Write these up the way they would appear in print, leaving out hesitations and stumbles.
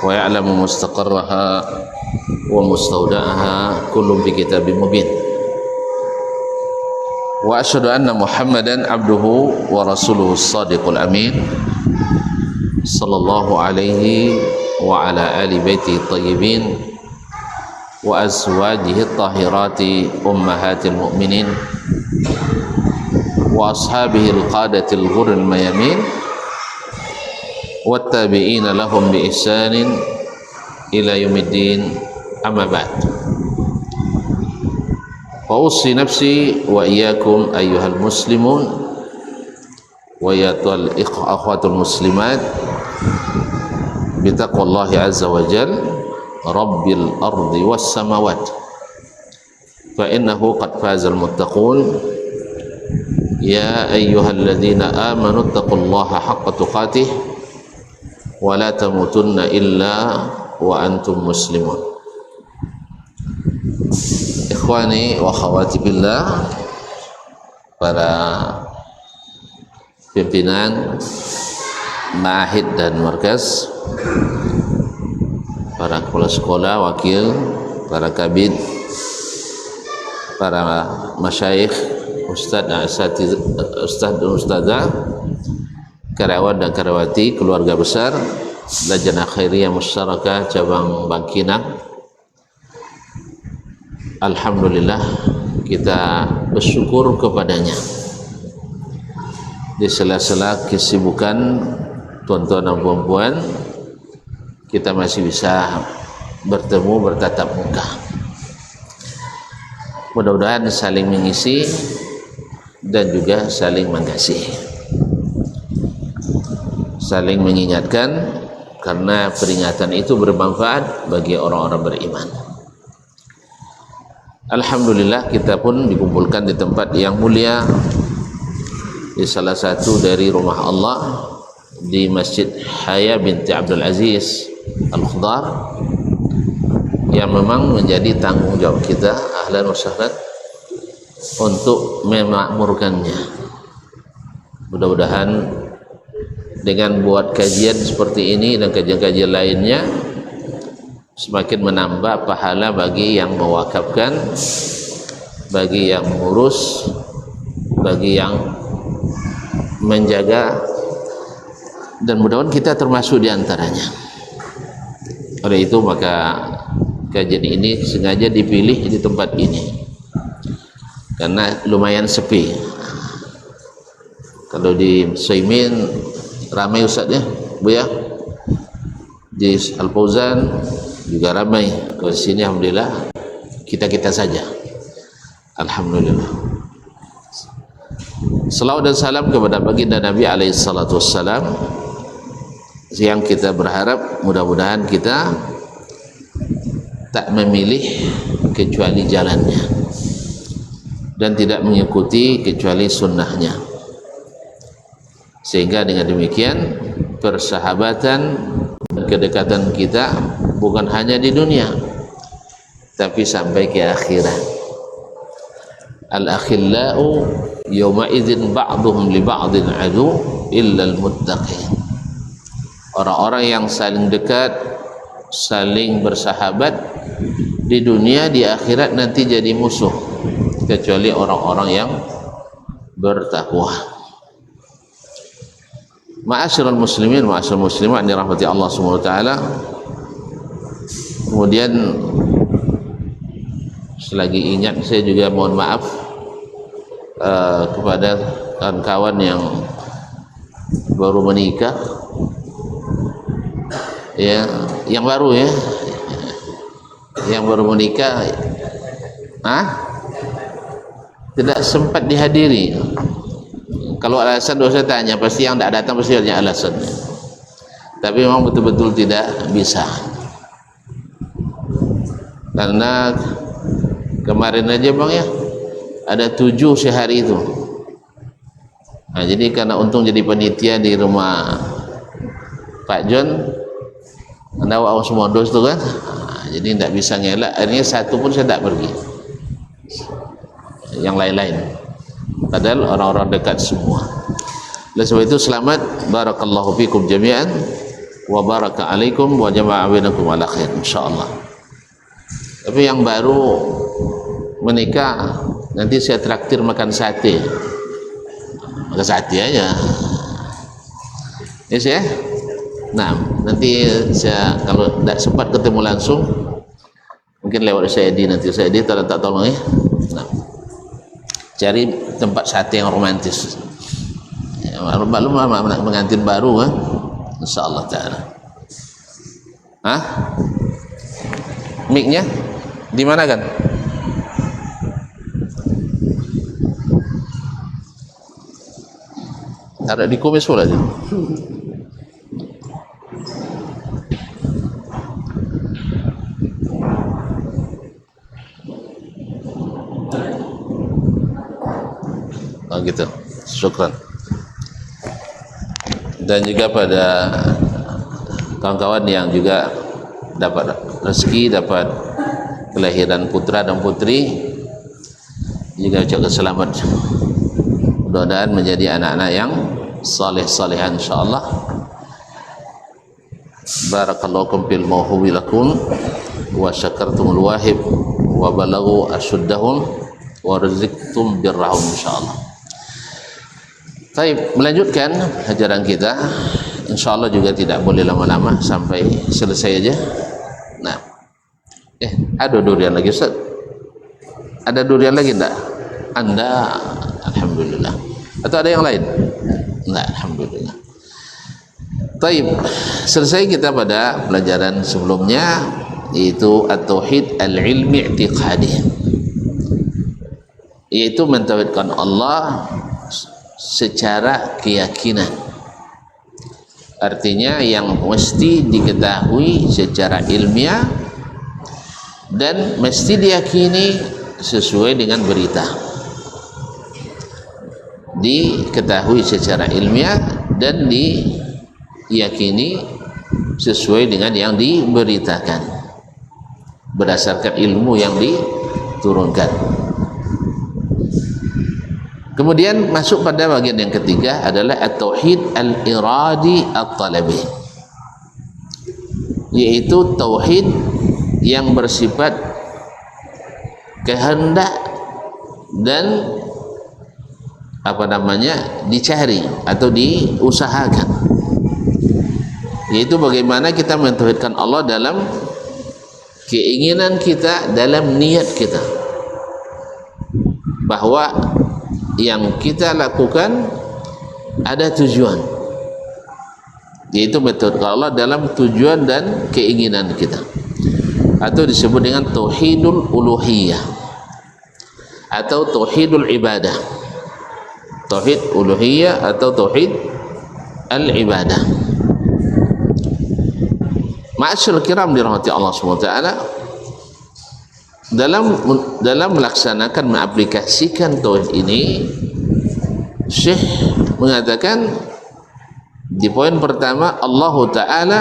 ويعلم مستقرها ومستودعها كل في كتاب مبين وأشهد أن محمدا عبده ورسوله الصادق الأمين صلى الله عليه وعلى آل بيته الطيبين وأزواجه الطاهرات أمهات المؤمنين وأصحابه القادة الغر الميامين والتابعين لهم بإحسان إلى يوم الدين أما بعد فأوصي نفسي وإياكم أيها المسلمون وأيها الأخوات المسلمات بتقوى الله عز وجل رب الأرض والسماوات فإنه قد فاز المتقون يا أيها الذين آمنوا اتقوا الله حق تقاته ولا تموتن إلا وأنتم مسلمون. Ikhwani wa akhwati billah, para pimpinan ma'ahid dan markas, para kepala sekolah, wakil, para kabid, para masyayikh, ustaz dan ustazah, karyawan dan karyawati keluarga besar Lajnah Khairiyah Musyarakah cabang Bangkinang. Alhamdulillah kita bersyukur kepadanya di sela-sela kesibukan tuan-tuan dan puan-puan kita masih bisa bertemu bertatap muka. Mudah-mudahan saling mengisi dan juga saling mengasihi, saling mengingatkan, karena peringatan itu bermanfaat bagi orang-orang beriman. Alhamdulillah kita pun dikumpulkan di tempat yang mulia, di salah satu dari rumah Allah, di Masjid Haya binti Abdul Aziz Al-Khudar, yang memang menjadi tanggung jawab kita ahlan wa sahlan untuk memakmurkannya. Mudah-mudahan dengan buat kajian seperti ini dan kajian-kajian lainnya semakin menambah pahala bagi yang mewakafkan, bagi yang mengurus, bagi yang menjaga, dan mudah-mudahan kita termasuk di antaranya. Oleh itu maka kajian ini sengaja dipilih di tempat ini karena lumayan sepi. Kalau di Saimin ramai ustaznya, Bu ya. Di Al-Fauzan juga ramai. Kalau sini alhamdulillah kita saja. Alhamdulillah. Salawat dan salam kepada baginda Nabi alaihi salatu wassalam, yang kita berharap mudah-mudahan kita tak memilih kecuali jalannya dan tidak mengikuti kecuali sunnahnya, sehingga dengan demikian persahabatan dan kedekatan kita bukan hanya di dunia tapi sampai ke akhirat. Al-akhillau yawma idzin ba'dhum li ba'din adu illa al-muttaqin. Orang-orang yang saling dekat, saling bersahabat di dunia, di akhirat nanti jadi musuh, kecuali orang-orang yang bertakwa. Ma'asyiral muslimin, ma'asyiral muslimat yang dirahmati Allah Subhanahu wa taala. Kemudian selagi ingat, saya juga mohon maaf kepada kawan-kawan yang baru menikah, ya, yang baru ya, yang baru menikah, tidak sempat dihadiri. Kalau alasan dosa tanya, pasti yang tidak datang pasti ada alasan. Tapi memang betul-betul tidak bisa. Karena kemarin aja bang ya, ada 7 sehari itu. Nah, jadi karena untung jadi panitia di rumah Pak John, anda awal semua dos tu kan, jadi tidak bisa ngelak. Akhirnya satu pun saya tidak pergi, yang lain-lain, padahal orang-orang dekat semua. Oleh sebab itu selamat, barakallahu fikum jami'an, wa baraka alaikum wa jama'a bainakum ala khair insyaallah. Tapi yang baru menikah nanti saya traktir makan sate. Makan sate aja. Yes ya. Nah, nanti saya kalau tidak sempat ketemu langsung mungkin lewat saya nanti saya tak tolong ya. Nah, cari tempat sate yang romantis. Maklum mengantin baru kan, insyaallah taala. Hah? Mic-nya di mana kan? Ada di kumis pula aja. Oh gitu. Syukran. Dan juga pada kawan-kawan yang juga dapat rezeki, dapat kelahiran putra dan putri, juga ucapkan selamat. Mudah-mudahan menjadi anak-anak yang saleh-salehan insyaallah. Barakallahu fil mawhubi lakum wa syakartumul wahib wa balaghu ashuddahum wa rizqtum birrahum insyaallah. Baik, melanjutkan ajaran kita. Insyaallah juga tidak boleh lama-lama sampai selesai aja. Nah, ada durian lagi Ustaz? Ada durian lagi enggak? Anda, alhamdulillah. Atau ada yang lain? Enggak, alhamdulillah. Baik, selesai kita pada pelajaran sebelumnya, yaitu at-tauhid al-ilmi i'tiqadi, yaitu mentauhidkan Allah secara keyakinan. Artinya yang mesti diketahui secara ilmiah dan mesti diyakini sesuai dengan berita. Diketahui secara ilmiah dan diyakini sesuai dengan yang diberitakan berdasarkan ilmu yang diturunkan. Kemudian masuk pada bagian yang ketiga adalah at-tauhid al-iradi at-talabi, yaitu tauhid yang bersifat kehendak dan dicari atau diusahakan, yaitu bagaimana kita mentauhidkan Allah dalam keinginan kita, dalam niat kita, bahwa yang kita lakukan ada tujuan, yaitu mentauhidkan Allah dalam tujuan dan keinginan kita, atau disebut dengan tauhidul uluhiyah atau tauhidul ibadah. Tauhid uluhiyah atau tauhid al-ibadah. Ma'asyiral kiram dirahmati Allah SWT, dalam melaksanakan, mengaplikasikan tauhid ini, Syekh mengatakan di poin pertama, Allah Ta'ala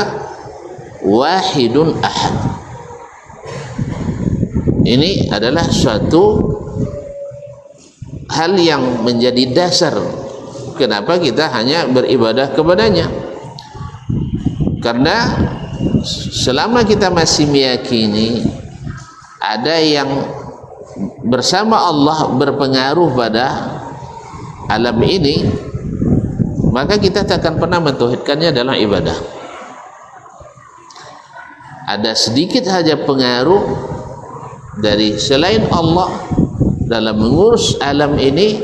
wahidun ahad. Ini adalah suatu hal yang menjadi dasar kenapa kita hanya beribadah kepadanya, karena selama kita masih meyakini ada yang bersama Allah berpengaruh pada alam ini, maka kita tak akan pernah mentauhidkannya dalam ibadah. Ada sedikit saja pengaruh dari selain Allah dalam mengurus alam ini,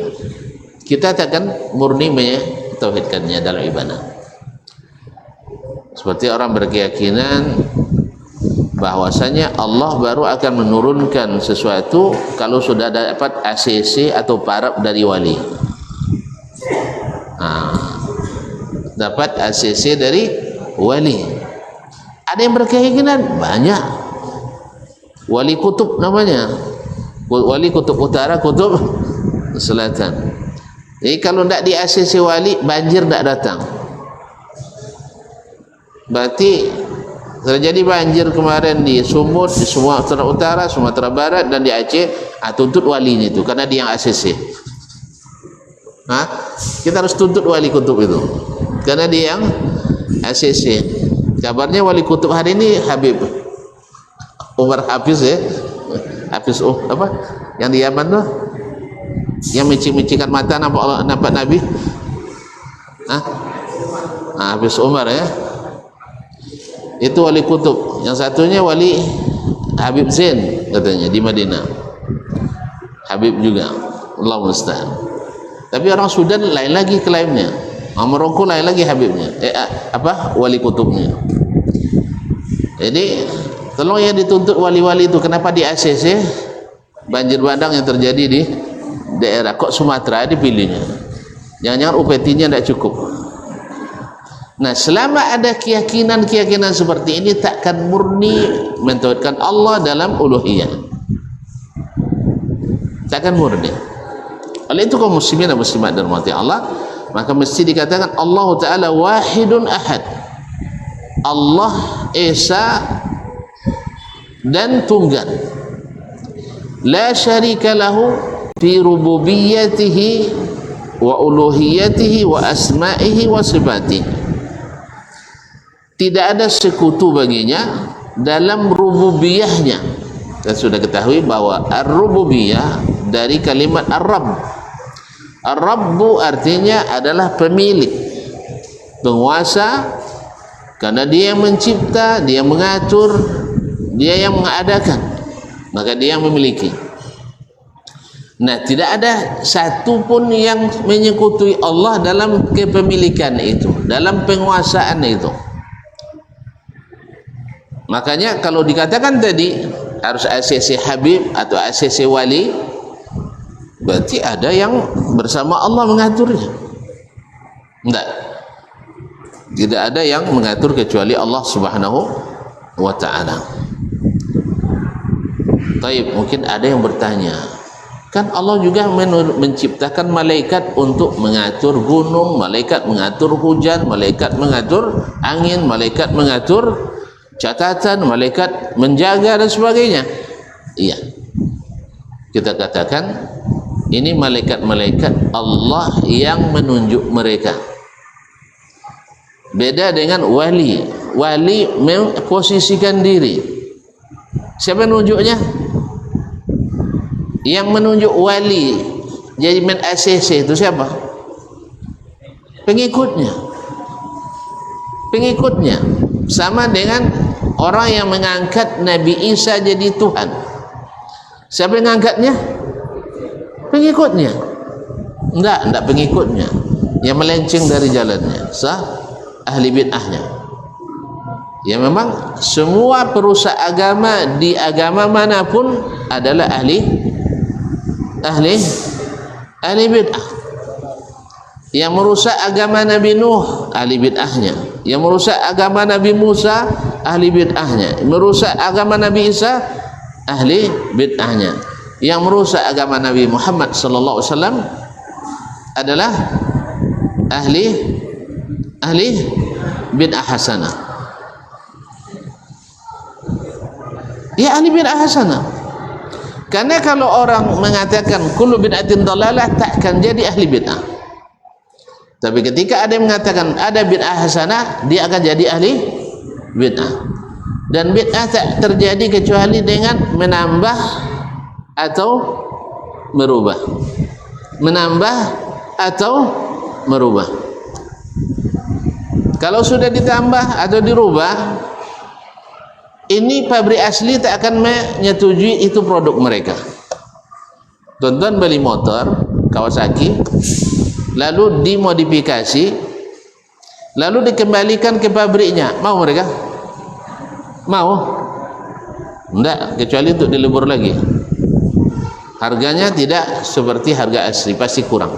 kita takkan murni mentauhidkannya dalam ibadah. Seperti orang berkeyakinan bahwasanya Allah baru akan menurunkan sesuatu kalau sudah dapat ACC atau parab dari wali. Dapat ACC dari wali. Ada yang berkeyakinan banyak. Wali kutub namanya. Wali kutub utara, kutub selatan. Jadi kalau tidak di ACC wali, banjir tidak datang. Berarti terjadi banjir kemarin di Sumut, di Sumatera Utara, Sumatera Barat dan di Aceh, tuntut walinya itu karena dia yang ACC. Kita harus tuntut wali kutub itu karena dia yang ACC. Kabarnya wali kutub hari ini Habib Umar Hafiz ya. Hafiz apa? Yang di Yaman tuh, yang micik-micikan mata nampak Nabi. Hafiz Umar ya. Itu wali kutub. Yang satunya wali Habib Zain katanya di Madinah. Habib juga. Allah musta'an. Tapi orang Sudan lain lagi klaimnya. Maroko lain lagi Habibnya. Wali kutubnya. Jadi tolong yang dituntut wali-wali itu, kenapa di ACC banjir bandang yang terjadi di daerah kok Sumatera dipilihnya? Jangan-jangan UPT-nya tidak cukup. Nah, selama ada keyakinan-keyakinan seperti ini, takkan murni mentauhidkan Allah dalam uluhiyah. Takkan murni. Oleh itu kaum muslimin dan muslimat dan rahmati Allah, maka mesti dikatakan Allah Ta'ala wahidun ahad. Allah Esa dan tunggal. La syarika lahu fi rububiyyatihi wa uluhiyatihi wa asma'ihi wa sifatihi. Tidak ada sekutu baginya dalam rububiyahnya. Kita sudah ketahui bahwa ar-rububiyah dari kalimat ar-rabb. Ar-rabbu artinya adalah pemilik, penguasa, karena dia yang mencipta, dia yang mengatur, dia yang mengadakan, maka dia yang memiliki. Nah, tidak ada satu pun yang menyekutui Allah dalam kepemilikan itu, dalam penguasaan itu. Makanya kalau dikatakan tadi harus ACC Habib atau ACC Wali, berarti ada yang bersama Allah mengaturnya. Tidak, tidak ada yang mengatur kecuali Allah Subhanahu wa Ta'ala. Taib, mungkin ada yang bertanya, kan Allah juga menciptakan malaikat untuk mengatur gunung, malaikat mengatur hujan, malaikat mengatur angin, malaikat mengatur catatan, malaikat menjaga dan sebagainya. Iya, kita katakan ini malaikat-malaikat Allah yang menunjuk mereka. Beda dengan wali. Wali memposisikan diri. Siapa yang menunjuknya? Yang menunjuk wali jadi men ACC itu siapa? Pengikutnya. Pengikutnya. Sama dengan orang yang mengangkat Nabi Isa jadi Tuhan. Siapa yang mengangkatnya? Pengikutnya. Enggak pengikutnya. Yang melenceng dari jalannya. Ahli bid'ahnya. Ya, memang semua perusak agama di agama manapun adalah ahli bid'ah. Yang merusak agama Nabi Nuh, ahli bid'ahnya. Yang merusak agama Nabi Musa, ahli bid'ahnya. Merusak agama Nabi Isa, ahli bid'ahnya. Yang merusak agama Nabi Muhammad sallallahu alaihi wasallam adalah ahli bid'ah hasanah. Ya, ahli bid'ah hasanah. Karena kalau orang mengatakan kullu bid'atin dhalalah, takkan jadi ahli bid'ah. Tapi ketika ada yang mengatakan ada bid'ah hasanah, dia akan jadi ahli bid'ah. Dan bid'ah tak terjadi kecuali dengan menambah atau merubah. Menambah atau merubah. Kalau sudah ditambah atau dirubah, ini pabrik asli tak akan menyetujui itu produk mereka. Tuan-tuan beli motor Kawasaki, lalu dimodifikasi, lalu dikembalikan ke pabriknya, mau mereka? Mau? Enggak, kecuali untuk dilebur lagi. Harganya tidak seperti harga asli, pasti kurang.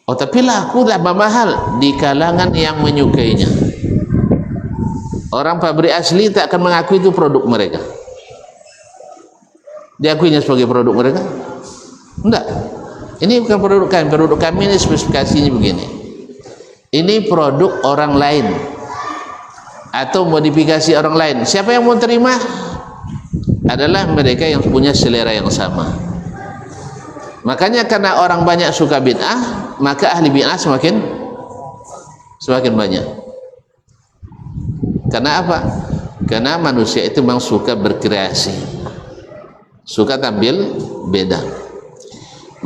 Oh, tapi laku tambah mahal di kalangan yang menyukainya. Orang pabrik asli tak akan mengakui itu produk mereka. Diakuinya sebagai produk mereka? Enggak. Ini bukan produk kami. Produk kami ini spesifikasinya begini. Ini produk orang lain atau modifikasi orang lain. Siapa yang mau terima? Adalah mereka yang punya selera yang sama. Makanya karena orang banyak suka bid'ah, maka ahli bid'ah semakin banyak. Karena apa? Karena manusia itu memang suka berkreasi, suka tampil beda.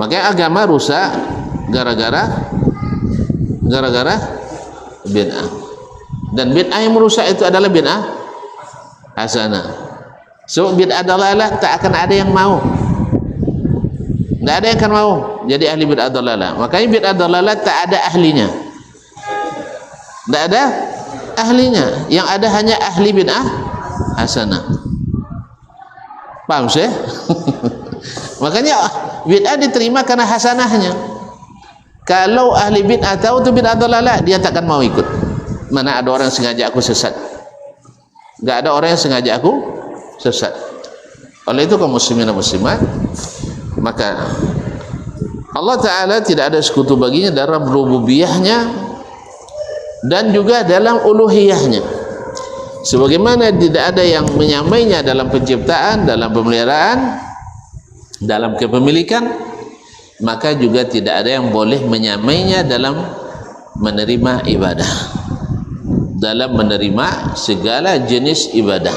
Makanya agama rusak gara-gara bid'ah. Dan bid'ah yang merusak itu adalah bid'ah hasanah. So bid'ah dalalah tak akan ada yang mau. Tidak ada yang akan mau jadi ahli bid'ah dalalah. Makanya bid'ah dalalah tak ada ahlinya. Tidak ada ahlinya. Yang ada hanya ahli bid'ah hasanah. Paham sih? Makanya bid'ah diterima karena hasanahnya. Kalau ahli bid'ah tahu itu bid'ah dalalah, dia takkan mau ikut. Mana ada orang yang sengaja aku sesat? Enggak ada orang yang sengaja aku sesat. Oleh itu kaum muslimin dan muslimat, maka Allah Ta'ala tidak ada sekutu baginya dalam rububiyahnya dan juga dalam uluhiyahnya. Sebagaimana tidak ada yang menyamainya dalam penciptaan, dalam pemeliharaan, dalam kepemilikan, maka juga tidak ada yang boleh menyamainya dalam menerima ibadah, dalam menerima segala jenis ibadah.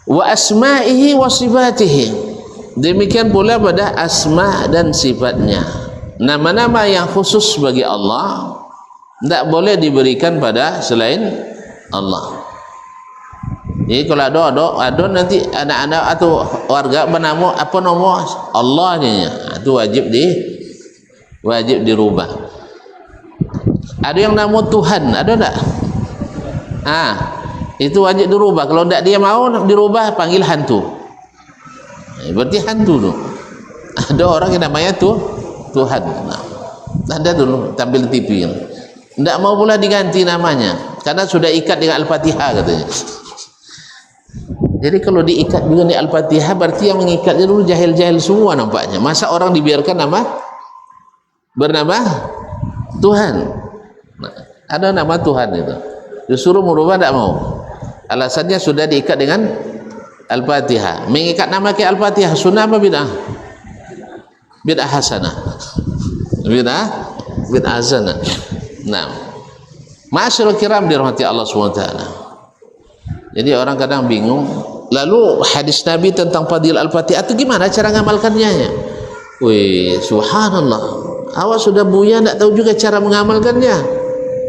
Wa asma'ihi wa sifatihi, demikian pula pada asma dan sifatnya. Nama-nama yang khusus bagi Allah tidak boleh diberikan pada selain Allah. Jadi kalau ada nanti anak-anak atau warga bernama apa nama Allah nya, itu wajib dirubah. Ada yang nama Tuhan, ada tak? Itu wajib dirubah. Kalau tidak dia mau dirubah, panggil hantu. Berarti hantu tu. Ada orang yang namanya Tuhan. Ada dulu tampil TV. Tidak mau pula diganti namanya karena sudah ikat dengan Al-Fatihah katanya. Jadi kalau diikat juga di Al-Fatihah, berarti yang mengikatnya dulu jahil-jahil semua nampaknya. Masa orang dibiarkan bernama Tuhan? Nah, ada nama Tuhan itu, disuruh merubah tidak mau. Alasannya sudah diikat dengan Al-Fatihah. Mengikat nama ke Al-Fatihah sunnah apa bid'ah? Bid'ah hasanah. Bid'ah hasanah. Nah, ma'asyiral kiram dirahmati Allah SWT. Jadi orang kadang bingung, lalu hadis Nabi tentang fadilah Al-Fatihah itu gimana cara ngamalkannya? Wih, subhanallah, awak sudah buya tidak tahu juga cara mengamalkannya.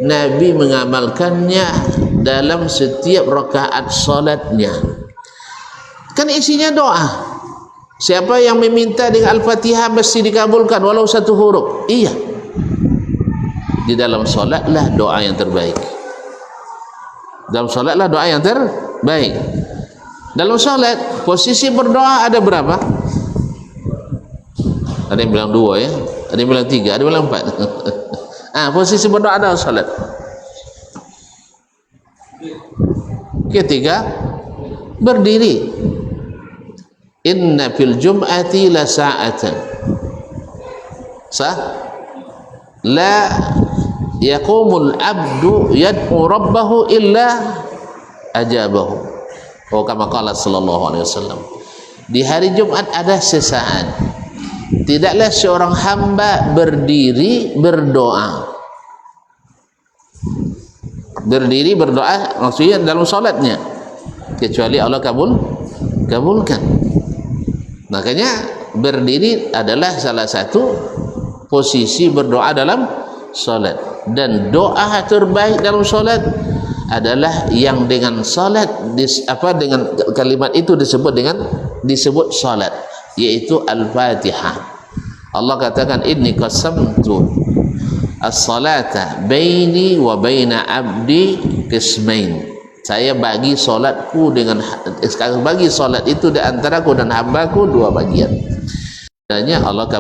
Nabi mengamalkannya dalam setiap rakaat salatnya. Kan isinya doa. Siapa yang meminta dengan Al-Fatihah mesti dikabulkan walau satu huruf. Iya. Di dalam salatlah doa yang terbaik. Dalam salatlah doa yang terbaik. Dalam salat posisi berdoa ada berapa? Ada yang bilang 2 ya, ada yang bilang 3, ada yang bilang 4. Posisi berdoa dalam salat. Ketiga, berdiri. Inna fil jum'ati la sa'atan. Sah? La yaqumul abdu yad'u rabbahu illa ajabahu. Oh, kama qala sallallahu alaihi wasallam. Di hari Jumat ada sesaat tidaklah seorang hamba berdiri berdoa. Berdiri berdoa maksudnya dalam salatnya kecuali Allah kabulkan. Makanya berdiri adalah salah satu posisi berdoa dalam salat, dan doa terbaik dalam salat adalah yang dengan salat dengan kalimat itu disebut salat, yaitu Al-Fatihah. Allah katakan inni qasamtu as-salata baini wa baina abdi qismain. Saya bagi salatku bagi salat itu di antaraku dan hambaku 2 bagian. Adanya Allah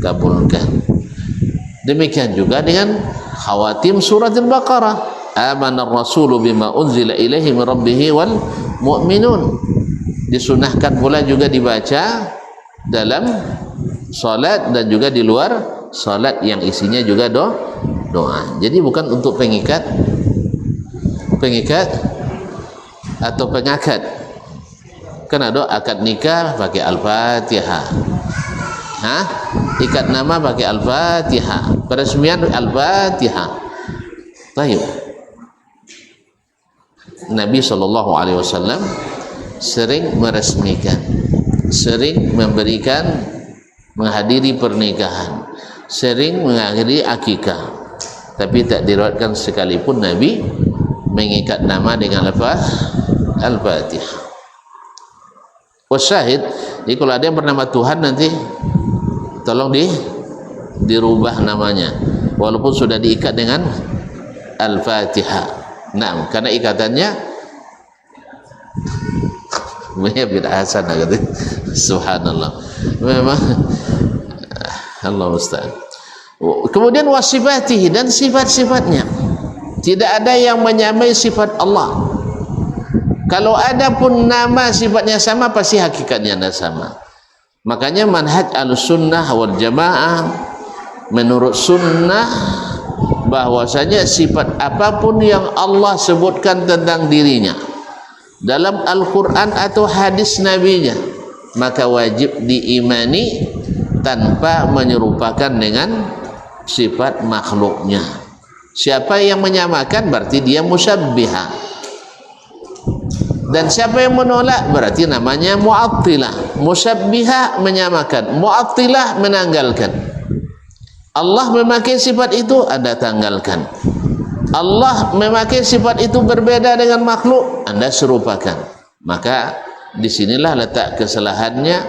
kabulkan. Demikian juga dengan khawatim surat Al-Baqarah. Amanar rasulu bima unzila ilaihi min rabbih wal mu'minun. Disunahkan pula juga dibaca dalam salat dan juga di luar salat yang isinya juga doa. Jadi bukan untuk pengikat atau pengakad. Kan ada akad nikah pakai Al-Fatihah. Ikat nama pakai Al-Fatihah. Peresmian Al-Fatihah. Baik. Nabi SAW sering meresmikan, sering memberikan, menghadiri pernikahan, sering menghadiri akikah, tapi tak diriwayatkan sekalipun Nabi mengikat nama dengan Al-Fatihah. Wasyahid, jadi kalau ada yang bernama Tuhan nanti tolong dirubah namanya, walaupun sudah diikat dengan Al-Fatihah. Nah, karena ikatannya bid'ah hasanah gitu. Subhanallah. Memang Allah musta'an. Kemudian wasifatihi, dan sifat-sifatnya. Tidak ada yang menyamai sifat Allah. Kalau ada pun nama sifatnya sama, pasti hakikatnya tidak sama. Makanya manhaj al-sunnah wal jamaah menurut sunnah bahwasanya sifat apapun yang Allah sebutkan tentang dirinya dalam Al-Quran atau hadis Nabi-Nya, maka wajib diimani tanpa menyerupakan dengan sifat makhluknya. Siapa yang menyamakan berarti dia musyabbiha, dan siapa yang menolak berarti namanya mu'attilah. Musyabbiha menyamakan, mu'attilah menanggalkan. Allah memakai sifat itu, Anda tanggalkan. Allah memakai sifat itu berbeda dengan makhluk, Anda serupakan. Maka disinilah letak kesalahannya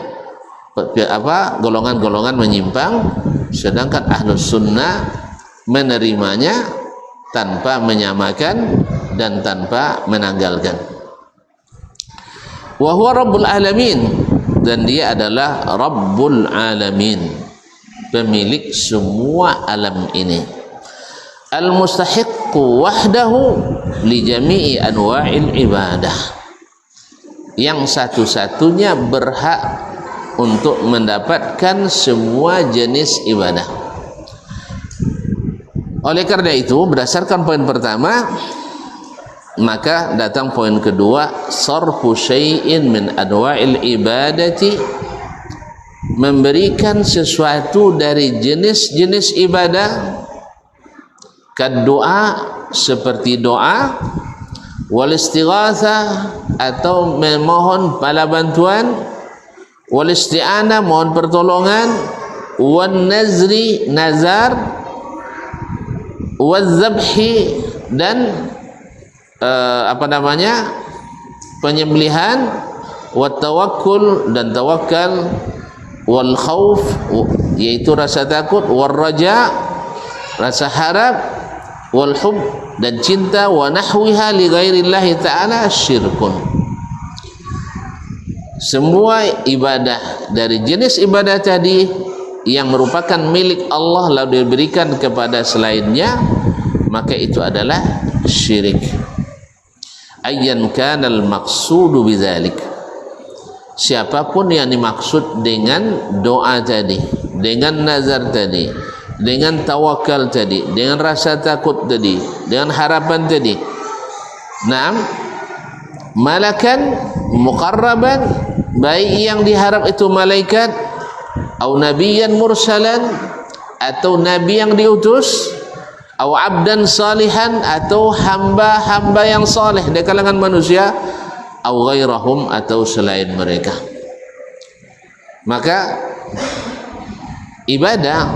golongan-golongan menyimpang, sedangkan ahlus sunnah menerimanya tanpa menyamakan dan tanpa menanggalkan. Wa huwa rabbul alamin, dan dia adalah rabbul alamin, pemilik semua alam ini. Al-mustahiqqu wahdahu li jami'i anwa'il ibadah, yang satu-satunya berhak untuk mendapatkan semua jenis ibadah. Oleh karena itu, berdasarkan poin pertama, maka datang poin kedua, sarfu syai'in min anwa'il ibadati, memberikan sesuatu dari jenis-jenis ibadah, doa seperti doa, wal istighatsah atau memohon bala bantuan, wal isti'anah mohon pertolongan, wan nazri nazar, wal zabhi dan penyembelihan, wat tawakkul dan tawakal, wal khauf yaitu rasa takut, wal raja rasa harap, wal hub dan cinta, wa nahwiha li ghairillahi ta'ala syirkun. Semua ibadah dari jenis ibadah tadi yang merupakan milik Allah lalu diberikan kepada selainnya, maka itu adalah syirik. Ayyan kanal maqsudu bidzalik, siapapun yang dimaksud dengan doa tadi, dengan nazar tadi, dengan tawakal tadi, dengan rasa takut tadi, dengan harapan tadi, naam, malakan muqarraban, baik yang diharap itu malaikat, atau nabiyan mursalan, atau nabi yang diutus, atau abdan salihan, atau hamba-hamba yang saleh dari kalangan manusia, atau ghairahum atau selain mereka. Maka ibadah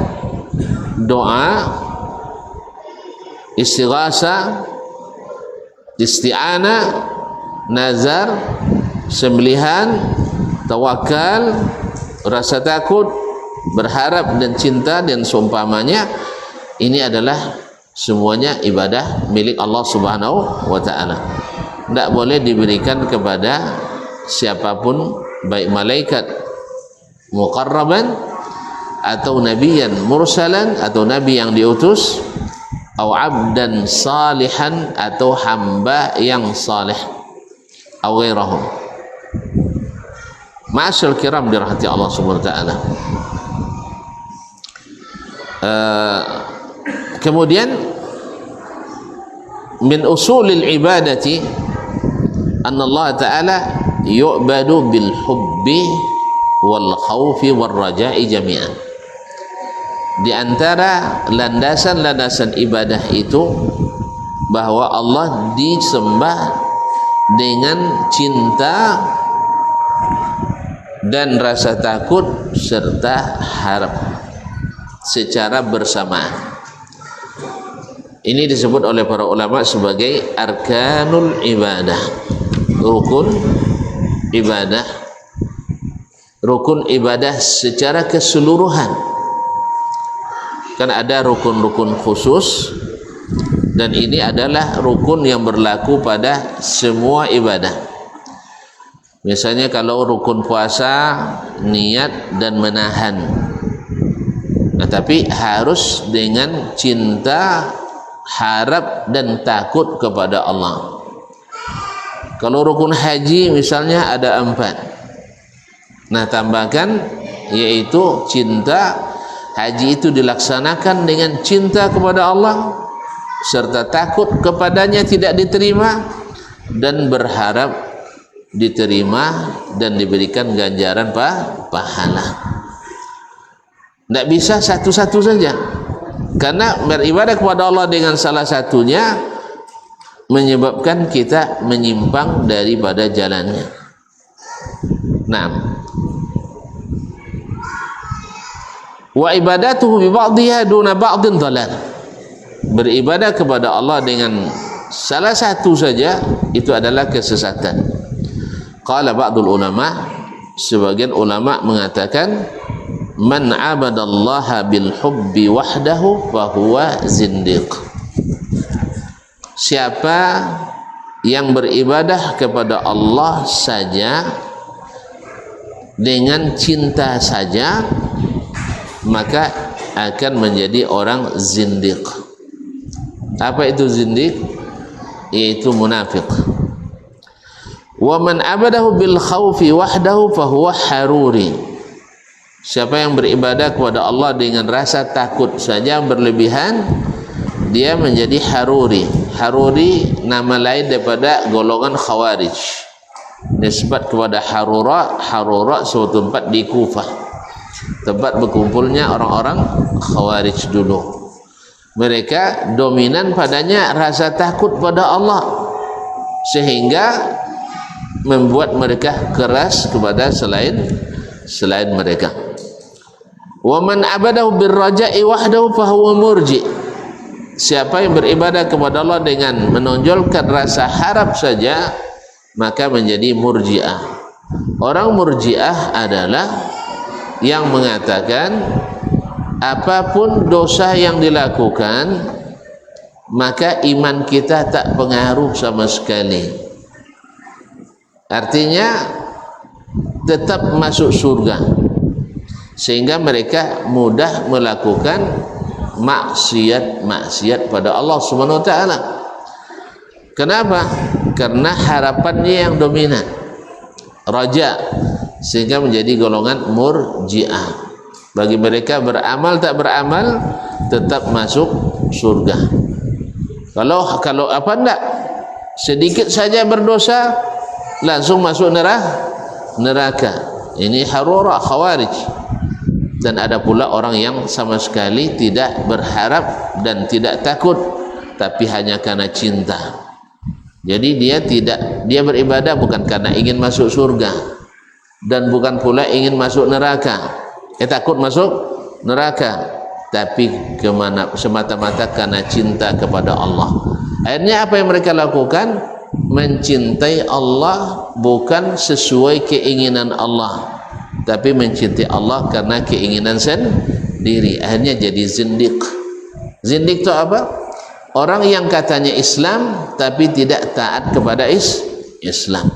doa, istighasa, isti'anah, nazar, sembelihan, tawakal, rasa takut, berharap dan cinta dan seumpamanya, ini adalah semuanya ibadah milik Allah Subhanahu wa ta'ala. Tidak boleh diberikan kepada siapapun, baik malaikat muqarraban atau nabiyan mursalan atau nabi yang diutus, atau abdan salihan atau hamba yang saleh, atau ghairahum. Ma'asyil kiram dirahmati Allah Subhanahu wa ta'ala. Kemudian min usulil ibadati anna Allah ta'ala yu'badu bil hubbi wal khawfi wal raja'i jami'an. Di antara landasan-landasan ibadah itu bahwa Allah disembah dengan cinta dan rasa takut serta harap secara bersamaan. Ini disebut oleh para ulama sebagai arkanul ibadah, rukun ibadah, rukun ibadah secara keseluruhan. Kan ada rukun-rukun khusus, dan ini adalah rukun yang berlaku pada semua ibadah. Misalnya kalau rukun puasa, niat dan menahan, nah, tapi harus dengan cinta, harap dan takut kepada Allah. Kalau rukun haji misalnya ada 4. Nah, tambahkan yaitu cinta. Haji itu dilaksanakan dengan cinta kepada Allah serta takut kepadanya tidak diterima, dan berharap diterima dan diberikan ganjaran pahala. Tidak bisa satu-satu saja, karena beribadah kepada Allah dengan salah satunya menyebabkan kita menyimpang daripada jalannya. Nah, wa ibadatuhu bi ba'dihha duna ba'din dhalal. Beribadah kepada Allah dengan salah satu saja itu adalah kesesatan. Qala ba'dul ulama, sebagian ulama mengatakan, man abadallaha bil hubbi wahdahu fahuwa zindiq. Siapa yang beribadah kepada Allah saja dengan cinta saja, maka akan menjadi orang zindiq. Apa itu zindiq? Yaitu munafik. Wa man abadahu bil khaufi wahdahu fahuwa haruri. Siapa yang beribadah kepada Allah dengan rasa takut saja berlebihan, dia menjadi haruri. Haruri nama lain daripada golongan khawarij, nisbat kepada harura. Harura suatu tempat di Kufah, tempat berkumpulnya orang-orang khawarij dulu. Mereka dominan padanya rasa takut pada Allah, sehingga membuat mereka keras kepada selain mereka. Wa man abadahu birraja'i wahdahu fahuwa murji. Siapa yang beribadah kepada Allah dengan menonjolkan rasa harap saja, maka menjadi murji'ah. Orang murji'ah adalah yang mengatakan apapun dosa yang dilakukan, maka iman kita tak pengaruh sama sekali. Artinya tetap masuk surga, sehingga mereka mudah melakukan maksiat pada Allah Subhanahu wa taala. Kenapa? Karena harapannya yang dominan, raja, sehingga menjadi golongan murji'ah. Bagi mereka beramal tak beramal tetap masuk surga. Kalau apa enggak, sedikit saja berdosa langsung masuk neraka. Ini harura khawarij. Dan ada pula orang yang sama sekali tidak berharap dan tidak takut, tapi hanya karena cinta. Jadi dia beribadah bukan karena ingin masuk surga, dan bukan pula ingin masuk neraka, takut masuk neraka, tapi semata-mata karena cinta kepada Allah. Akhirnya apa yang mereka lakukan? Mencintai Allah bukan sesuai keinginan Allah, tapi mencintai Allah karena keinginan sendiri. Akhirnya jadi zindiq. Zindiq itu apa? Orang yang katanya Islam tapi tidak taat kepada Islam,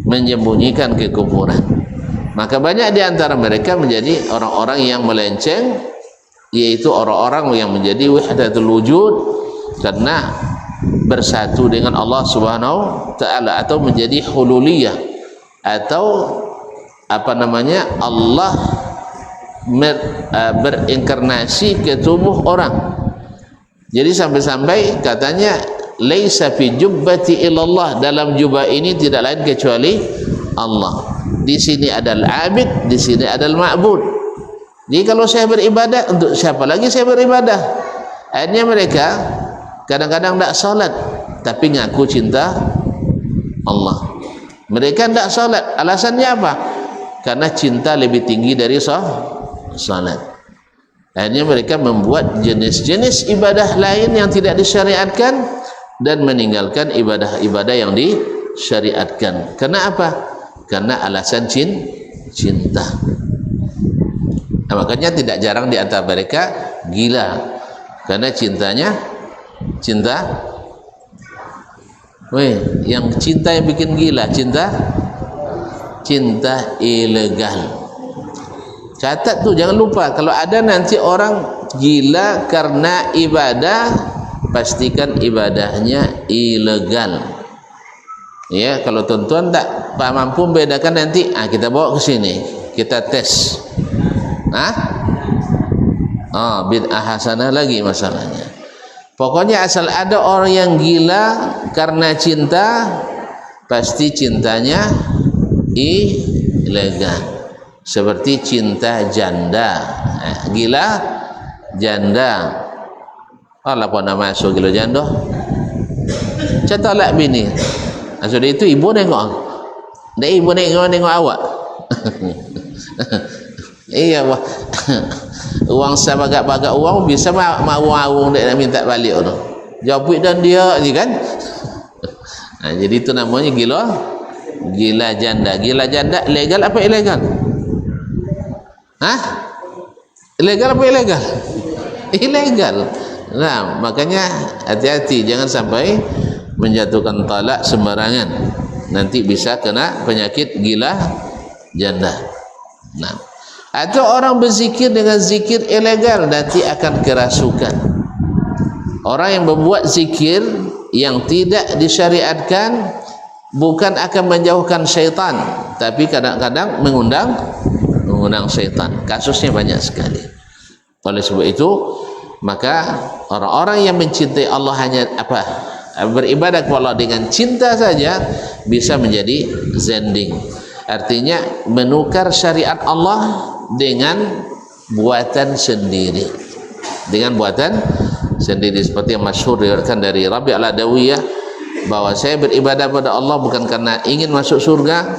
menyembunyikan kekufuran. Maka banyak di antara mereka menjadi orang-orang yang melenceng, yaitu orang-orang yang menjadi wahdatul wujud karena bersatu dengan Allah Subhanahu wa taala, atau menjadi hululiyah, atau Allah berinkarnasi ke tubuh orang. Jadi sampai-sampai katanya laisa fi jubbati illallah, dalam jubah ini tidak lain kecuali Allah. Di sini ada al-abid, di sini ada al-ma'bud. Jadi kalau saya beribadah, untuk siapa lagi saya beribadah? Akhirnya mereka kadang-kadang tidak salat tapi ngaku cinta Allah. Mereka tidak salat. Alasannya apa? Karena cinta lebih tinggi dari salat. Akhirnya mereka membuat jenis-jenis ibadah lain yang tidak disyariatkan dan meninggalkan ibadah-ibadah yang disyariatkan. Karena apa? Karena alasan cinta. Nah, makanya tidak jarang di antara mereka gila karena cintanya cinta. Yang cinta yang bikin gila, cinta ilegal. Catat tuh, jangan lupa kalau ada nanti orang gila karena ibadah, pastikan ibadahnya ilegal. Ya, kalau tuan-tuan tak mampu membedakan nanti, kita bawa ke sini, kita tes. Bid'ah hasanah lagi masalahnya. Pokoknya asal ada orang yang gila karena cinta, pasti cintanya ilegal. Seperti cinta janda, gila janda. Allah pun nama masuk gila janda. Catalak bini. Sudah itu ibu nengok. Dah ibu nengok awak. Iya, wah. Uang sabagak-bagak uang bisa mau dia nak minta balik tu. Jawab dan dia ni kan. Jadi itu namanya gila janda. Gila janda legal apa ilegal? Ilegal apa ilegal? Ilegal. Nah, makanya hati-hati jangan sampai menjatuhkan talak sembarangan. Nanti bisa kena penyakit gila janda. Nah, atau orang berzikir dengan zikir ilegal nanti akan kerasukan. Orang yang membuat zikir yang tidak disyariatkan bukan akan menjauhkan syaitan, tapi kadang-kadang mengundang syaitan. Kasusnya banyak sekali. Oleh sebab itu, maka orang-orang yang mencintai Allah hanya beribadah kepada Allah dengan cinta saja bisa menjadi zending. Artinya menukar syariat Allah dengan buatan sendiri. Seperti yang masyhur diriwayatkan dari Rabi' al-Adawiyah bahwa saya beribadah pada Allah bukan karena ingin masuk surga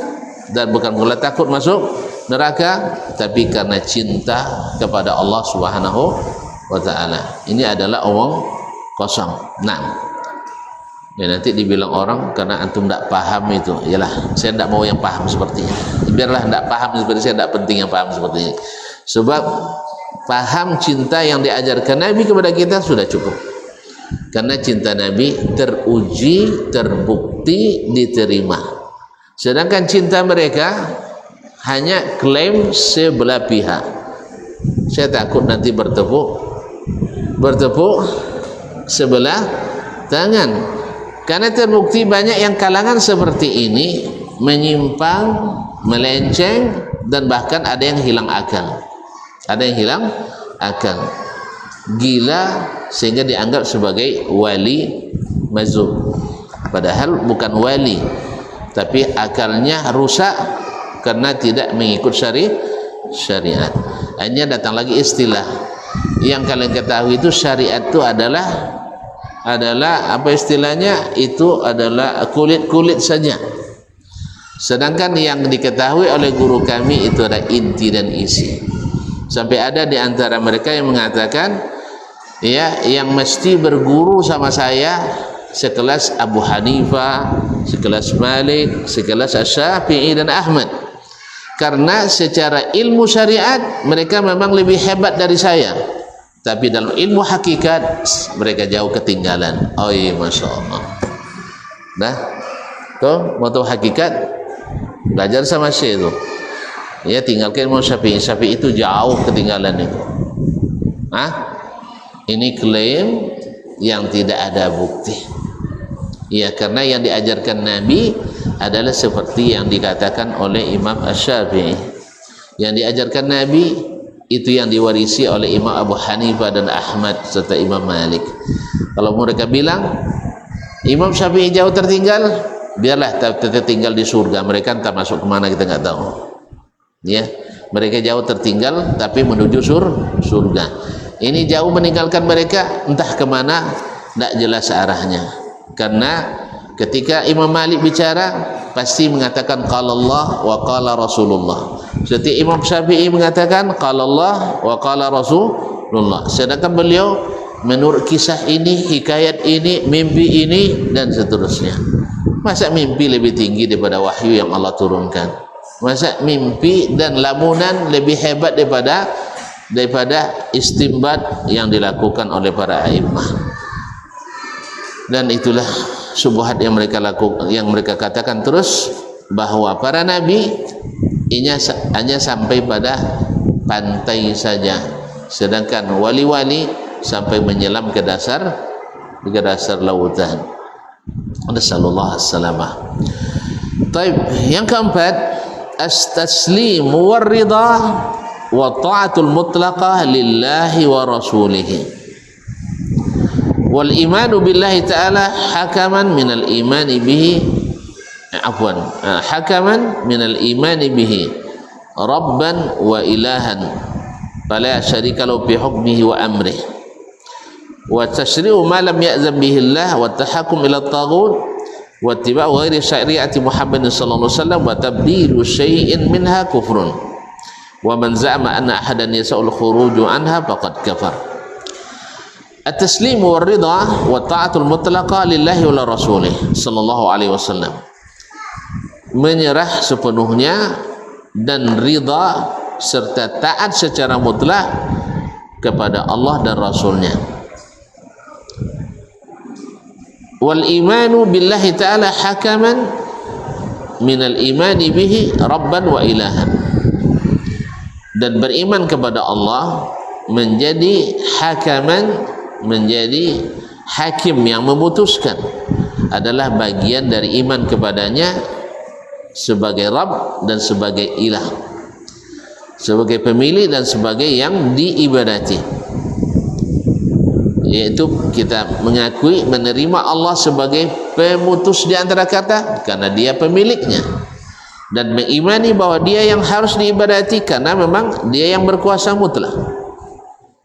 dan bukan pula takut masuk neraka, tapi karena cinta kepada Allah Subhanahu wa taala. Ini adalah omong kosong. Nanti dibilang orang karena antum tidak paham itu. Yalah, saya tidak mau yang paham seperti ini. Biarlah tidak paham seperti saya, tidak penting yang paham seperti ini. Sebab paham cinta yang diajarkan Nabi kepada kita sudah cukup. Karena cinta Nabi teruji, terbukti, diterima. Sedangkan cinta mereka hanya klaim sebelah pihak. Saya takut nanti bertepuk sebelah tangan. Karena terbukti banyak yang kalangan seperti ini menyimpang, melenceng, dan bahkan ada yang hilang akal. Gila sehingga dianggap sebagai wali mazhub. Padahal bukan wali, tapi akalnya rusak karena tidak mengikut syariat. Hanya datang lagi istilah yang kalian ketahui itu syariat itu adalah apa istilahnya, itu adalah kulit-kulit saja. Sedangkan yang diketahui oleh guru kami itu ada inti dan isi. Sampai ada di antara mereka yang mengatakan, ya, yang mesti berguru sama saya sekelas Abu Hanifah, sekelas Malik, sekelas Asy-Syafi'i dan Ahmad. Karena secara ilmu syariat mereka memang lebih hebat dari saya, tapi dalam ilmu hakikat mereka jauh ketinggalan. Oh iya, Masya Allah. Nah, tuh mau tahu hakikat, belajar sama Syekh itu. Ya, tinggalkan ilmu Syafi'i. Syafi'i itu jauh ketinggalan itu. Ini klaim yang tidak ada bukti. Ya, karena yang diajarkan Nabi adalah seperti yang dikatakan oleh Imam Asy-Syafi'i. Yang diajarkan Nabi itu yang diwarisi oleh Imam Abu Hanifah dan Ahmad serta Imam Malik. Kalau mereka bilang Imam Syafi'i jauh tertinggal, biarlah tertinggal di surga. Mereka entah masuk kemana kita nggak tahu. Ya, mereka jauh tertinggal tapi menuju surga. Ini jauh meninggalkan mereka, entah kemana, tidak jelas arahnya. Karena Ketika Imam Malik bicara, pasti mengatakan qala Allah wa qala Rasulullah. Seperti Imam Syafi'i mengatakan qala Allah wa qala Rasulullah. Sedangkan beliau menurut kisah ini, hikayat ini, mimpi ini dan seterusnya. Masa mimpi lebih tinggi daripada wahyu yang Allah turunkan? Masa mimpi dan lamunan lebih hebat daripada istimbat yang dilakukan oleh para a'immah? Dan itulah syubhat yang mereka lakukan, yang mereka katakan terus, bahwa para nabi ini hanya sampai pada pantai saja, sedangkan wali-wali sampai menyelam ke dasar lautan. Nasallallahu as-salamah. Taib, yang keempat, as-taslim war ridha wa ta'atul mutlaqah lillahi wa rasulih. Wal imanu billahi ta'ala hakaman minal imani bihi, hakaman minal imani bihi rabban wa ilahan fala syarika lahu fi hukmihi wa amrihi, wa tashri'u ma lam ya'zam bihi Allah, wa tahakkum ila at-taghut, wa ittiba'u ghairi syari'ati Muhammadin sallallahu alaihi wasallam, wa tabdilu syai'in minha kufrun, wa man za'ama anna ahadan yasa'ul khuruju anha faqad kafar. At-taslimu war ridha wa ta'atul mutlaqa lillahi wa rasulih sallallahu alaihi wasallam. Menyerah sepenuhnya dan ridha serta taat secara mutlak kepada Allah dan Rasulnya. Wal imanu billahi ta'ala hakaman minal imani bihi rabban wa ilahan. Dan beriman kepada Allah menjadi hakaman, menjadi hakim yang memutuskan, adalah bagian dari iman kepadanya sebagai Rabb dan sebagai ilah, sebagai pemilik dan sebagai yang diibadati. Yaitu kita mengakui, menerima Allah sebagai pemutus di antara kata karena dia pemiliknya, dan mengimani bahwa dia yang harus diibadati karena memang dia yang berkuasa mutlak,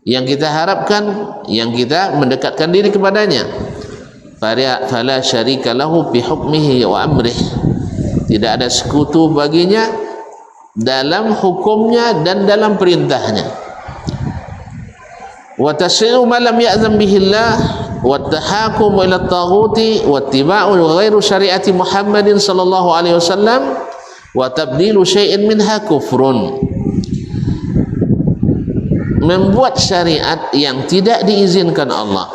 yang kita harapkan, yang kita mendekatkan diri kepadanya. Fala syarika lahu fi hukmihi wa amrihi. Tidak ada sekutu baginya dalam hukumnya dan dalam perintahnya. Wa tasyi'u ma lam ya'zam bihi Allah, wa tahakum ila at-taghuti, wa ittiba'u ghairu syari'ati Muhammadin sallallahu alaihi wasallam, wa tabdilu syai'in minha kufrun. Membuat syariat yang tidak diizinkan Allah,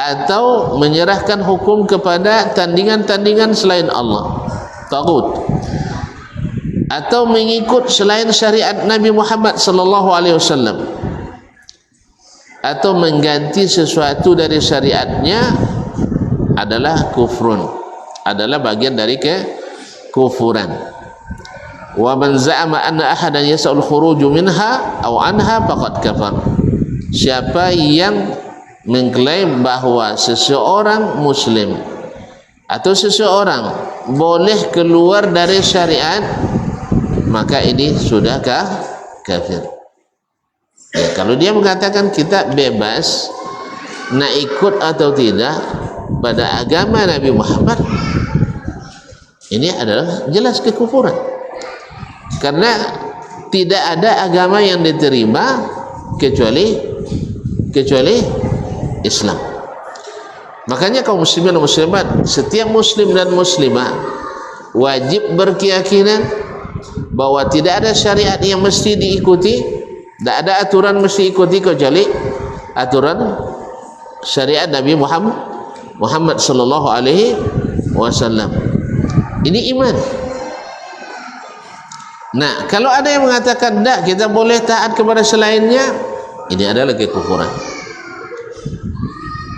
atau menyerahkan hukum kepada tandingan-tandingan selain Allah, taghut, atau mengikut selain syariat Nabi Muhammad sallallahu alaihi wasallam, atau mengganti sesuatu dari syariatnya, adalah kufrun, adalah bagian dari kekufuran. Wa man za'ama anna ahadan yas'ul khuruju minha aw anha faqad kafar. Siapa yang mengklaim bahwa seseorang muslim atau seseorang boleh keluar dari syariat, maka ini sudah kafir. Ya, kalau dia mengatakan kita bebas nak ikut atau tidak pada agama Nabi Muhammad, ini adalah jelas kekufuran, karena tidak ada agama yang diterima kecuali Islam. Makanya kaum muslimin dan muslimat, setiap muslim dan muslimah wajib berkeyakinan bahwa tidak ada syariat yang mesti diikuti, tidak ada aturan mesti ikuti kecuali aturan syariat Nabi Muhammad sallallahu alaihi wasallam. Ini iman. Nah, kalau ada yang mengatakan tidak, kita boleh taat kepada selainnya, ini adalah kekufuran.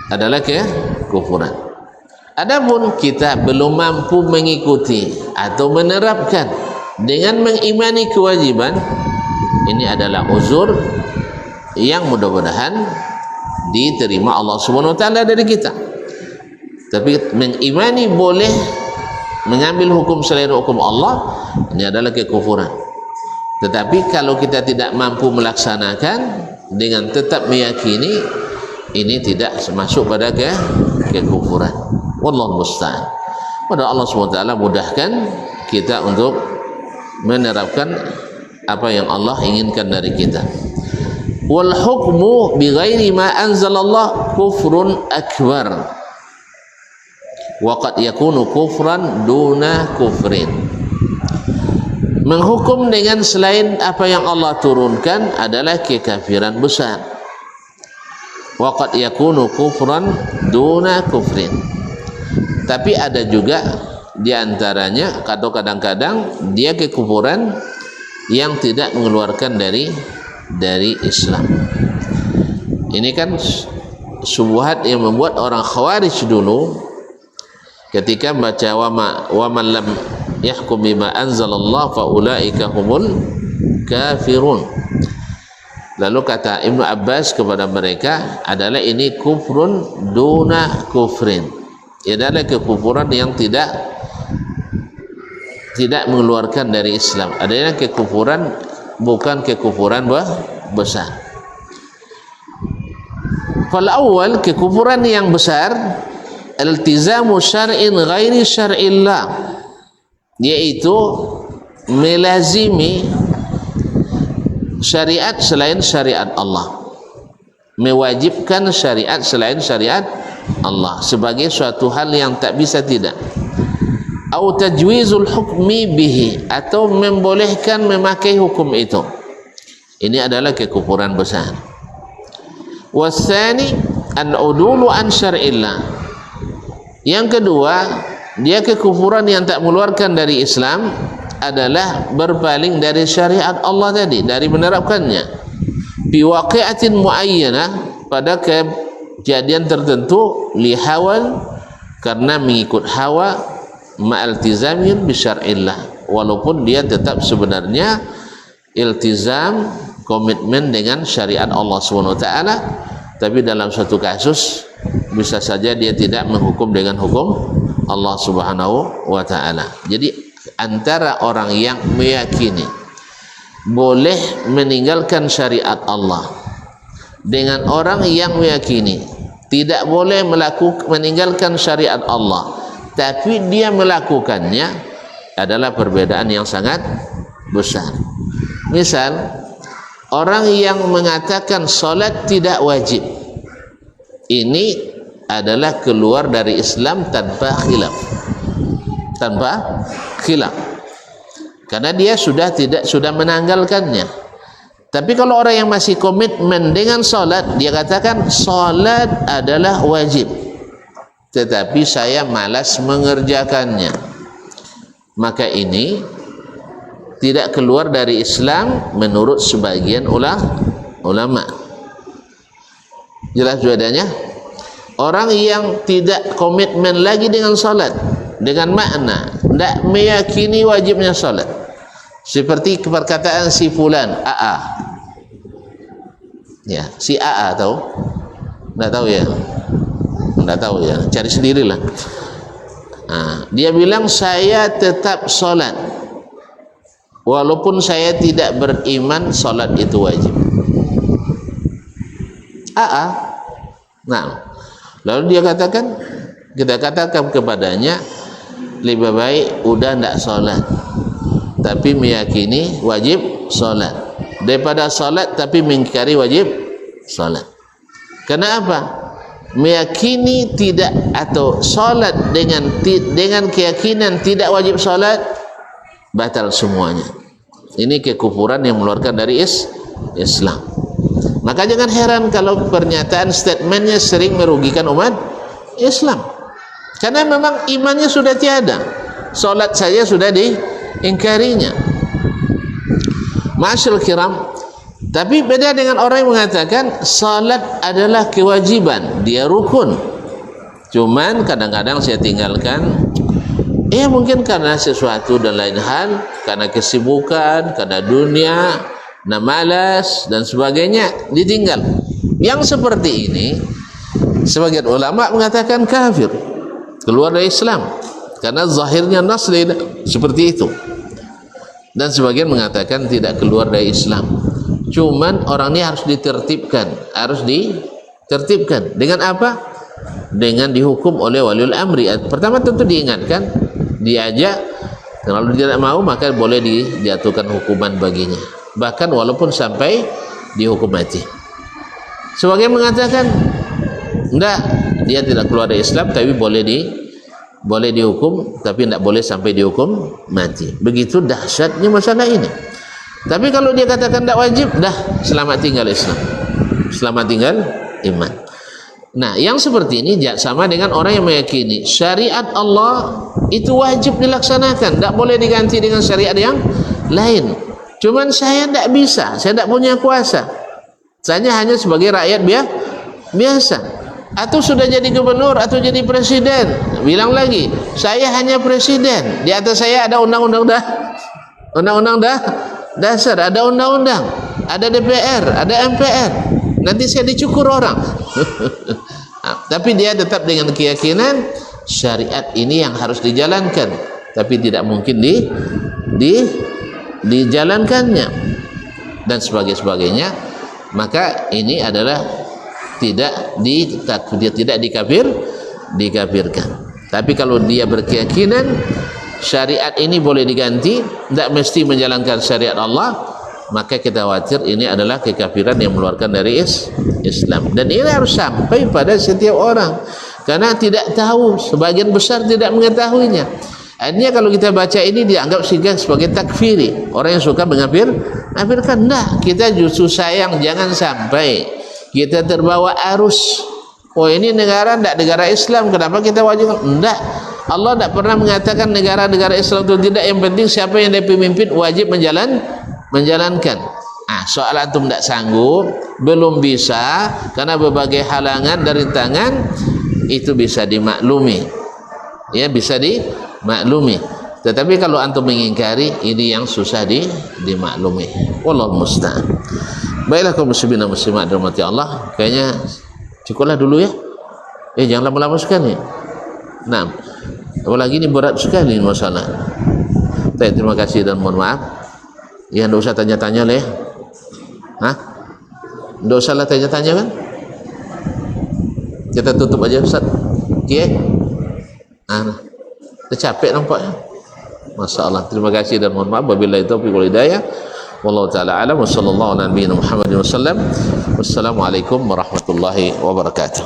Adalah kekufuran. Adapun kita belum mampu mengikuti atau menerapkan dengan mengimani kewajiban, ini adalah uzur yang mudah-mudahan diterima Allah Subhanahu wa taala dari kita. Tapi mengimani boleh mengambil hukum selain hukum Allah, ini adalah kekufuran. Tetapi kalau kita tidak mampu melaksanakan dengan tetap meyakini, ini tidak masuk pada kekufuran. Wallahu musta'an. Pada Allah SWT mudahkan kita untuk menerapkan apa yang Allah inginkan dari kita. Wal hukmu bighairi ma anzalallah kufrun akbar wa qad yakunu kufran duna kufrin. Menghukum dengan selain apa yang Allah turunkan adalah kekafiran besar. Wa qad yakunu kufran duna kufrin. Tapi ada juga di antaranya kadang-kadang dia kekufuran yang tidak mengeluarkan dari Islam. Ini kan syubhat yang membuat orang Khawarij dulu ketika baca wa man lam yahkum bima anzalallah fa ulaika humul kafirun. Lalu kata Ibnu Abbas kepada mereka adalah ini kufrun duna kufrin. Ini adalah kekufuran yang tidak mengeluarkan dari Islam. Adanya kekufuran bukan kekufuran besar. Fal awal kekufuran yang besar iltizamu syar'in ghairi syar'illah, yaitu melazimi syariat selain syariat Allah, mewajibkan syariat selain syariat Allah sebagai suatu hal yang tak bisa tidak, atau tajwizul hukmi bihi, atau membolehkan memakai hukum itu. Ini adalah kekufuran besar. Wasani an-udulu an syar'illah. Yang kedua, dia kekufuran yang tak mengeluarkan dari Islam adalah berpaling dari syariat Allah tadi, dari menerapkannya. Bi waqi'atin muayyanah, pada kejadian tertentu, li hawan, karena mengikut hawa, ma'altizamin bi syar'illah, walaupun dia tetap sebenarnya iltizam, komitmen dengan syariat Allah SWT, tapi dalam satu kasus bisa saja dia tidak menghukum dengan hukum Allah Subhanahu wa ta'ala. Jadi antara orang yang meyakini boleh meninggalkan syariat Allah dengan orang yang meyakini tidak boleh meninggalkan syariat Allah tapi dia melakukannya, adalah perbedaan yang sangat besar. Misal orang yang mengatakan salat tidak wajib, ini adalah keluar dari Islam tanpa khilaf, karena dia sudah menanggalkannya. Tapi kalau orang yang masih komitmen dengan salat, dia katakan salat adalah wajib, tetapi saya malas mengerjakannya, maka ini tidak keluar dari Islam menurut sebagian ulama. Jelas bedanya? Orang yang tidak komitmen lagi dengan salat, dengan makna tidak meyakini wajibnya salat, seperti perkataan si fulan AA, ya, si AA tahu? Tidak tahu ya? Tidak tahu ya, cari sendirilah. Dia bilang saya tetap salat walaupun saya tidak beriman salat itu wajib. AA. Nah, lalu dia katakan, kita katakan kepadanya, lebih baik udah tidak salat tapi meyakini wajib salat daripada salat tapi mengingkari wajib salat. Kenapa? Meyakini tidak atau salat dengan keyakinan tidak wajib salat, batal semuanya. Ini kekufuran yang mengeluarkan dari Islam. Maka jangan heran kalau pernyataan statementnya sering merugikan umat Islam, karena memang imannya sudah tiada, salat saja sudah diingkarinya. Ma'asyil kiram, tapi beda dengan orang yang mengatakan salat adalah kewajiban, dia rukun, cuman kadang-kadang saya tinggalkan, mungkin karena sesuatu dan lain hal, karena kesibukan, karena dunia, nah malas dan sebagainya, ditinggal. Yang seperti ini sebagian ulama mengatakan kafir, keluar dari Islam, karena zahirnya nas seperti itu. Dan sebagian mengatakan tidak keluar dari Islam, cuman orang ini harus ditertibkan. Dengan apa? dengan dihukum oleh waliul amri. Pertama tentu diingatkan, diajak. Kalau dia tidak mau, maka boleh dijatuhkan hukuman baginya, bahkan walaupun sampai dihukum mati. Sebagian mengatakan enggak, dia tidak keluar dari Islam, tapi boleh dihukum, tapi tidak boleh sampai dihukum mati. Begitu dahsyatnya masalah ini. Tapi kalau dia katakan tidak wajib, dah selamat tinggal Islam, selamat tinggal iman. Nah, yang seperti ini sama dengan orang yang meyakini syariat Allah itu wajib dilaksanakan, tidak boleh diganti dengan syariat yang lain. Cuman saya tidak bisa, saya tidak punya kuasa, saya hanya sebagai rakyat biasa, atau sudah jadi gubernur atau jadi presiden, bilang lagi saya hanya presiden, di atas saya ada undang-undang dasar, ada undang-undang, ada DPR, ada MPR, nanti saya dicukur orang. Tapi dia tetap dengan keyakinan syariat ini yang harus dijalankan, tapi tidak mungkin dijalankannya dan sebagainya. Maka ini adalah tidak dikafirkan. Tapi kalau dia berkeyakinan syariat ini boleh diganti, tidak mesti menjalankan syariat Allah, maka kita khawatir ini adalah kekafiran yang mengeluarkan dari Islam. Dan ini harus sampai pada setiap orang, karena tidak tahu, sebagian besar tidak mengetahuinya. Akhirnya kalau kita baca ini dianggap sebagai takfiri, orang yang suka mengkafirkan. Nah, kita justru sayang jangan sampai kita terbawa arus. Oh, ini negara tidak negara Islam, kenapa kita wajib? Tidak, Allah tidak pernah mengatakan negara-negara Islam itu tidak. Yang penting siapa yang dia pemimpin wajib menjalankan. Soal antum tidak sanggup, belum bisa karena berbagai halangan dari tangan, itu bisa dimaklumi, ya, bisa dimaklumi. Tetapi kalau antum mengingkari, ini yang susah dimaklumi. Wallahu musta'an. Baiklah kaum muslimin dan muslimat dirahmati Allah, kayaknya cukuplah dulu ya. Jangan lama-lama sekali. Nah, apalagi ini berat sekali masalah. Terima kasih dan mohon maaf. Ya, tidak usah tanya-tanya lah ya. Tidak usah lah tanya-tanya kan. Kita tutup aja Ustaz. Okey. Kita capek nampaknya. Masya Allah. Terima kasih dan mohon maaf. Wabillahi taufiq wal hidayah. Wallahu ta'ala alam. Wa sallallahu ala nabiyina Muhammadin wa sallam. Wassalamualaikum warahmatullahi wabarakatuh.